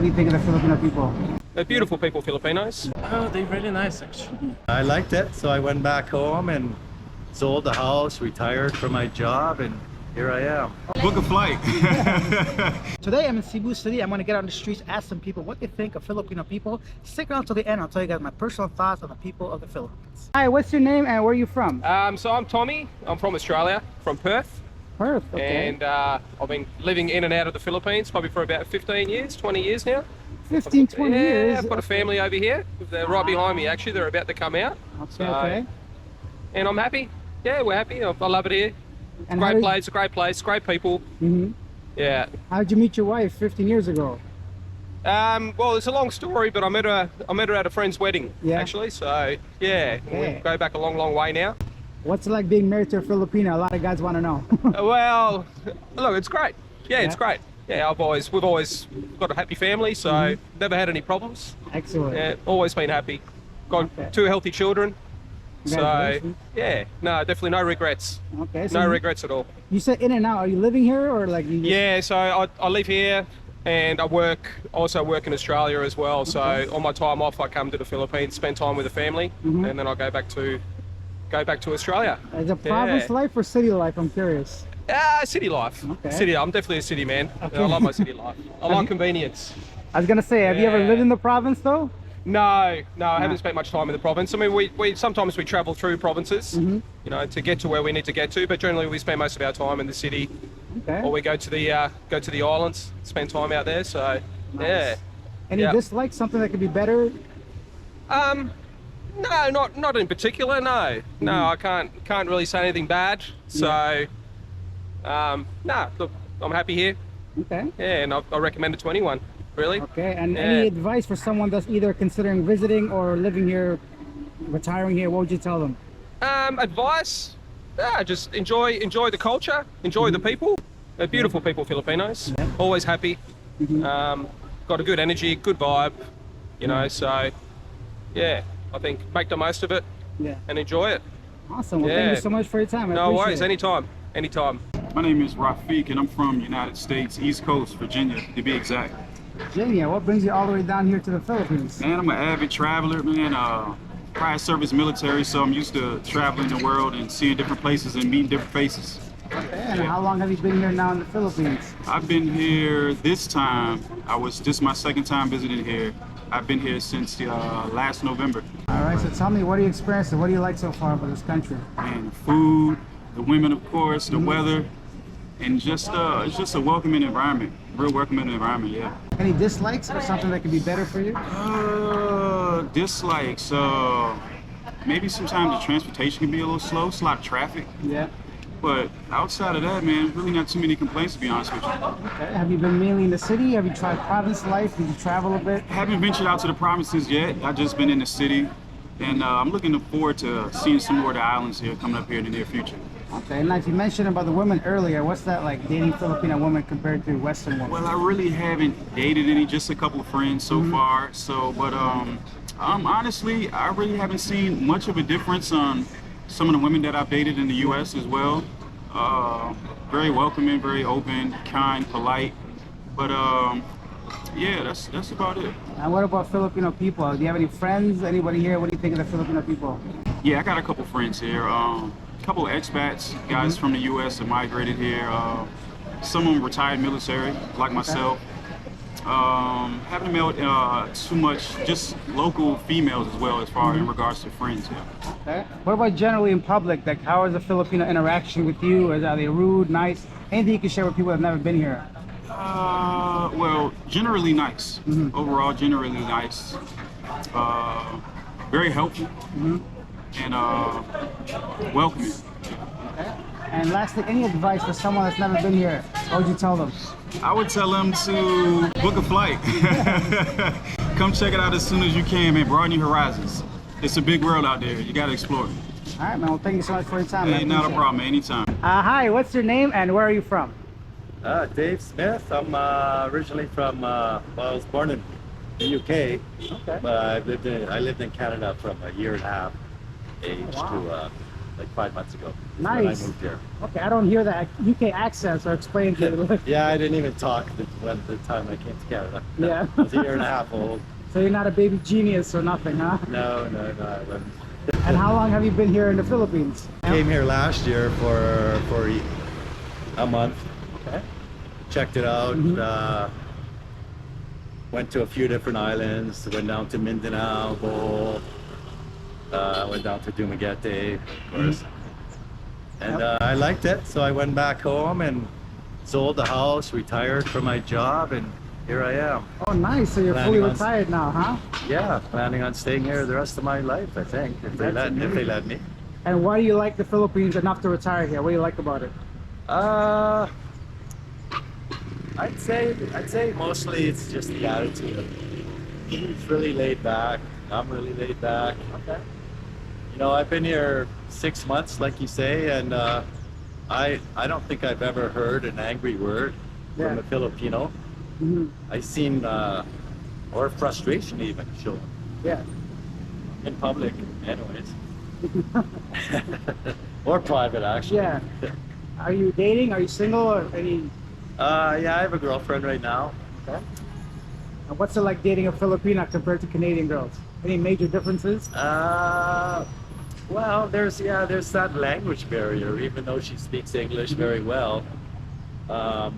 what do you think of the Filipino people? They're beautiful people, Filipinos. Oh, they're really nice actually. I liked it, so I went back home and sold the house, retired from my job, and here I am. Book a flight. Today I'm in Cebu City. I'm going to get on the streets, ask some people what they think of Filipino people. Stick around till the end. I'll tell you guys my personal thoughts on the people of the Philippines. Hi, what's your name and where are you from? So I'm Tommy. I'm from Australia, from Perth. Perth, okay. And I've been living in and out of the Philippines probably for about 15 years, 20 years now. 15, 20 years? Yeah, I've got a family over here. They're right behind me actually. They're about to come out. Okay, okay. And I'm happy. Yeah, we're happy. I love it here. And Great place, great people. Mm-hmm. Yeah. How did you meet your wife 15 years ago? Well, it's a long story, but I met her at a friend's wedding, Yeah. actually. So, yeah, Okay. we go back a long, long way now. What's it like being married to a Filipino? A lot of guys want to know. Well, look, it's great. Yeah, it's Yeah. great. Yeah, we've always got a happy family, so never had any problems. Excellent. Yeah, always been happy. Got Okay. 2 healthy children. So, Congratulations. yeah, no, definitely no regrets. Okay, so No regrets at all. you said in and out. Are you living here or like you just... Yeah, so I live here and I also work in Australia as well. So on my time off, I come to the Philippines, spend time with the family, and then I go back to Australia. Is it province Yeah. life or city life? I'm curious. City life. Okay. City. I'm definitely a city man. Okay. I love my city life. I like convenience. I was gonna say, have you ever Yeah. lived in the province though? No, I haven't spent much time in the province. I mean, we sometimes we travel through provinces, you know, to get to where we need to get to. But generally, we spend most of our time in the city, Okay. or we go to the islands, spend time out there. So, yeah. Any yeah. dislikes? Something that could be better? No, not in particular. No, I can't really say anything bad. So, no, look, I'm happy here. Okay. Yeah, and I recommend it to anyone, really. Okay. And Yeah. any advice for someone that's either considering visiting or living here, retiring here? What would you tell them? Advice? Just enjoy the culture, enjoy the people. They're beautiful people, Filipinos. Yeah. Always happy. Got a good energy, good vibe. You know, so yeah, I think make the most of it Yeah. and enjoy it. Awesome. Well, thank Yeah. you so much for your time. I No appreciate worries, it. anytime. My name is Rafiq and I'm from United States, East Coast, Virginia to be exact. Virginia, what brings you all the way down here to the Philippines? Man, I'm an avid traveler, man. Prior service military, so I'm used to traveling the world and seeing different places and meeting different faces. Okay. And how long have you been here now in the Philippines? I've been here this time. This is my second time visiting here. I've been here since last November. All right. So tell me, what are you experiencing? What do you like so far about this country? And the food, the women, of course, the weather, and it's just a welcoming environment. Real welcoming environment, yeah. Any dislikes or something that could be better for you? Dislikes. Maybe sometimes the transportation can be a little slow. It's a lot of traffic. Yeah. But outside of that, man, really not too many complaints, to be honest with you. Okay. Have you been mainly in the city? Have you tried province life? Did you travel a bit? Haven't ventured out to the provinces yet. I've just been in the city. And I'm looking forward to seeing some more of the islands here coming up here in the near future. Okay. And like you mentioned about the women earlier, what's that like dating Filipino women compared to Western women? Well, I really haven't dated any, just a couple of friends so far. So, but honestly, I really haven't seen much of a difference on some of the women that I've dated in the U.S. as well. Very welcoming, very open, kind, polite. But yeah, that's about it. And what about Filipino people? Do you have any friends? Anybody here? What do you think of the Filipino people? Yeah, I got a couple friends here. A couple of expats, guys from the U.S. that migrated here. Some of them retired military, like myself. Haven't met too much, just local females as well, as far in regards to friends. Yeah. Okay. What about generally in public? Like, how is the Filipino interaction with you? Are they rude, nice? Anything you can share with people that have never been here? Well, generally nice. Overall, generally nice. Very helpful and welcoming. Okay. And lastly, any advice for someone that's never been here? What would you tell them? I would tell them to book a flight. Come check it out as soon as you can, man. Broaden your horizons. It's a big world out there. You got to explore it. All right, man. Well, thank you so much for your time. Hey, man. not a Appreciate it. problem. Anytime. Hi, what's your name and where are you from? Dave Smith. I'm originally from, well, I was born in the UK, Okay. but I lived in Canada from a year and a half age to like 5 months ago. When Nice. I moved here. Okay, I don't hear that UK accent, so explain to me. Yeah, I didn't even talk when the time I came to Canada. Yeah. I was a year and a half old. So you're not a baby genius or nothing, huh? No, I wasn't. And how long have you been here in the Philippines? Came here last year for a month. Okay. Checked it out. Went to a few different islands. Went down to Mindanao, Bohol. Went down to Dumaguete, of course. And I liked it, so I went back home and sold the house, retired from my job, and here I am. Oh, nice. So you're Planning fully on- retired now, huh? Yeah, planning on staying here the rest of my life, I think, if they let me. And why do you like the Philippines enough to retire here? What do you like about it? I'd say mostly it's just the attitude. He's really laid back. I'm really laid back. Okay. You know, I've been here 6 months, like you say, and I don't think I've ever heard an angry word Yeah. from a Filipino. I've seen or frustration even shown Yeah. in public, anyways, or private actually. Yeah. Are you dating? Are you single? Or any? Yeah, I have a girlfriend right now. Okay. And what's it like dating a Filipina compared to Canadian girls? Any major differences? Well, there's that language barrier. Even though she speaks English very well,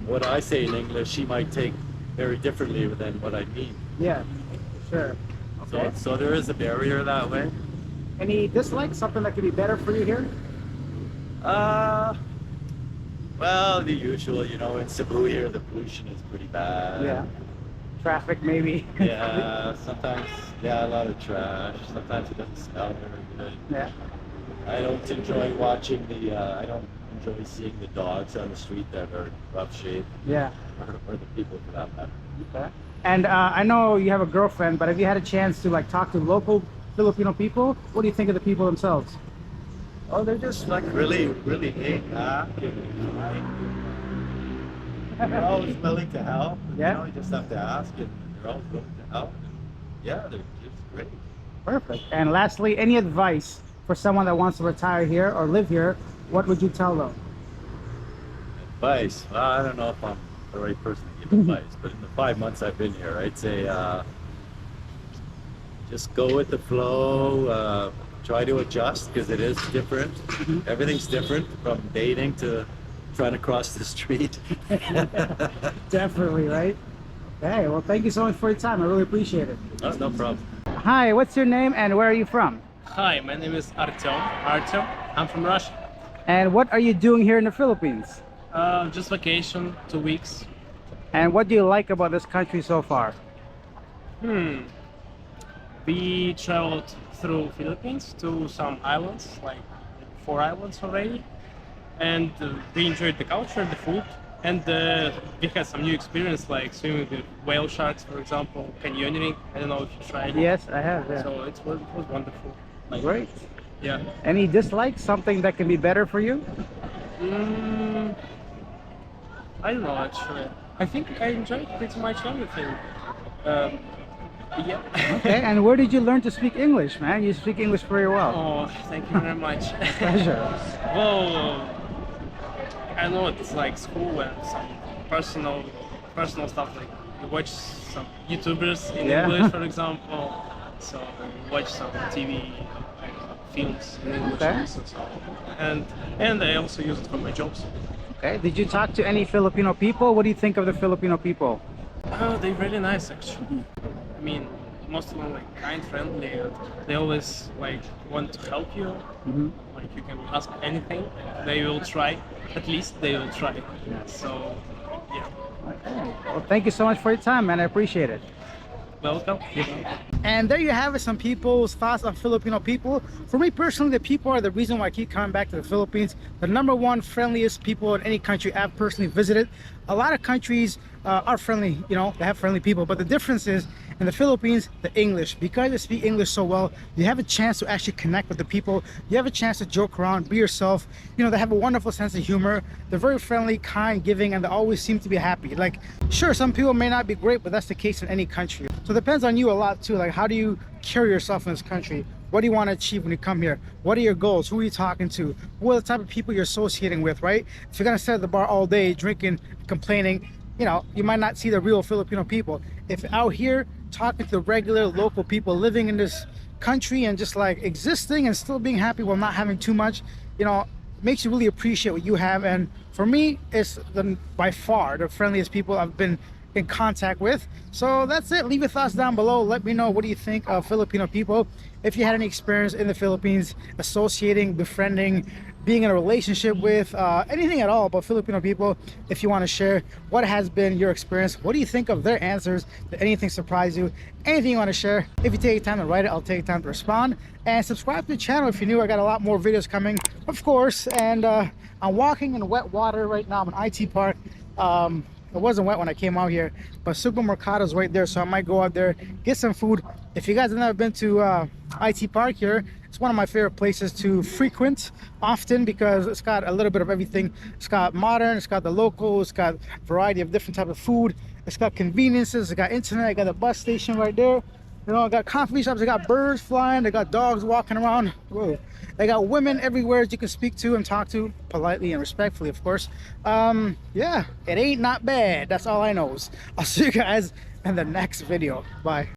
what I say in English, she might take very differently than what I mean. Yeah, sure. Okay. So there is a barrier that way. Any dislikes? Something that could be better for you here? Well, the usual, you know, in Cebu here, the pollution is pretty bad. Yeah. Traffic, maybe. Yeah, sometimes, a lot of trash. Sometimes it doesn't smell very good. Yeah. I don't enjoy watching I don't enjoy seeing the dogs on the street that are in rough shape, Yeah. or the people for that matter. Okay. And I know you have a girlfriend, but have you had a chance to like talk to local Filipino people? What do you think of the people themselves? Oh, they're just like really, really laid back and they're always willing to help. Yeah. You know, you just have to ask, and they're always willing to help. And yeah, they're just great. Perfect. And lastly, any advice for someone that wants to retire here or live here? What would you tell them? Advice? Well, I don't know if I'm the right person to give advice, but in the 5 months I've been here, I'd say just go with the flow. Try to adjust because it is different. Everything's different from dating to trying to cross the street. Definitely, right? Okay, well, thank you so much for your time. I really appreciate it. Oh, no problem. Hi, what's your name and where are you from? Hi, my name is Artyom. I'm from Russia. And what are you doing here in the Philippines? Just vacation, 2 weeks. And what do you like about this country so far? We traveled through Philippines to some islands, like 4 islands already, and we enjoyed the culture, the food, and we had some new experience like swimming with whale sharks, for example, canyoning. I don't know if you tried it. Yes, I have. Yeah. So it was wonderful. Like, Great. Yeah. Any dislikes? Something that can be better for you? I don't know actually. I think I enjoyed pretty much everything. Yeah. Okay, and where did you learn to speak English, man? You speak English very well. Oh, thank you very much. Pleasure. Well, I know it's like school and some personal stuff. Like you watch some YouTubers in Yeah. English, for example. So watch some TV films in English. Okay. Also, so. And I also use it for my jobs. Okay, did you talk to any Filipino people? What do you think of the Filipino people? Oh, they're really nice actually. I mean, most of them like kind, friendly, and they always like want to help you. Like you can ask anything, they will try. At least they will try. So, yeah. Okay. Well, thank you so much for your time, man. I appreciate it. Welcome. And there you have it, some people's thoughts on Filipino people. For me personally, the people are the reason why I keep coming back to the Philippines. The #1 friendliest people in any country I've personally visited. A lot of countries are friendly, you know, they have friendly people, but the difference is in the Philippines, the English. Because they speak English so well, you have a chance to actually connect with the people. You have a chance to joke around, be yourself. You know, they have a wonderful sense of humor. They're very friendly, kind, giving, and they always seem to be happy. Like, sure, some people may not be great, but that's the case in any country. So it depends on you a lot too. Like, how do you carry yourself in this country? What do you want to achieve when you come here? What are your goals? Who are you talking to? Who are the type of people you're associating with, right? If you're gonna sit at the bar all day drinking, complaining, you know, you might not see the real Filipino people. If out here talking to the regular local people living in this country and just like existing and still being happy while not having too much, you know, makes you really appreciate what you have. And for me, it's by far the friendliest people I've been in contact with. So that's it. Leave your thoughts down below. Let me know, what do you think of Filipino people? If you had any experience in the Philippines associating, befriending, being in a relationship with, anything at all about Filipino people, if you want to share, what has been your experience? What do you think of their answers? Did anything surprise you? Anything you want to share? If you take time to write it, I'll take time to respond. And subscribe to the channel if you're new. I got a lot more videos coming, of course. And I'm walking in wet water right now. I'm in IT Park. It wasn't wet when I came out here, but Supermercado's right there, so I might go out there, get some food. If you guys have never been to IT Park here, it's one of my favorite places to frequent often because it's got a little bit of everything. It's got modern, it's got the local, it's got a variety of different type of food, it's got conveniences, it's got internet, I got a bus station right there. You know, I got coffee shops, I got birds flying, they got dogs walking around. Whoa. They got women everywhere you can speak to and talk to politely and respectfully, of course. Yeah, it ain't not bad. That's all I know. I'll see you guys in the next video. Bye.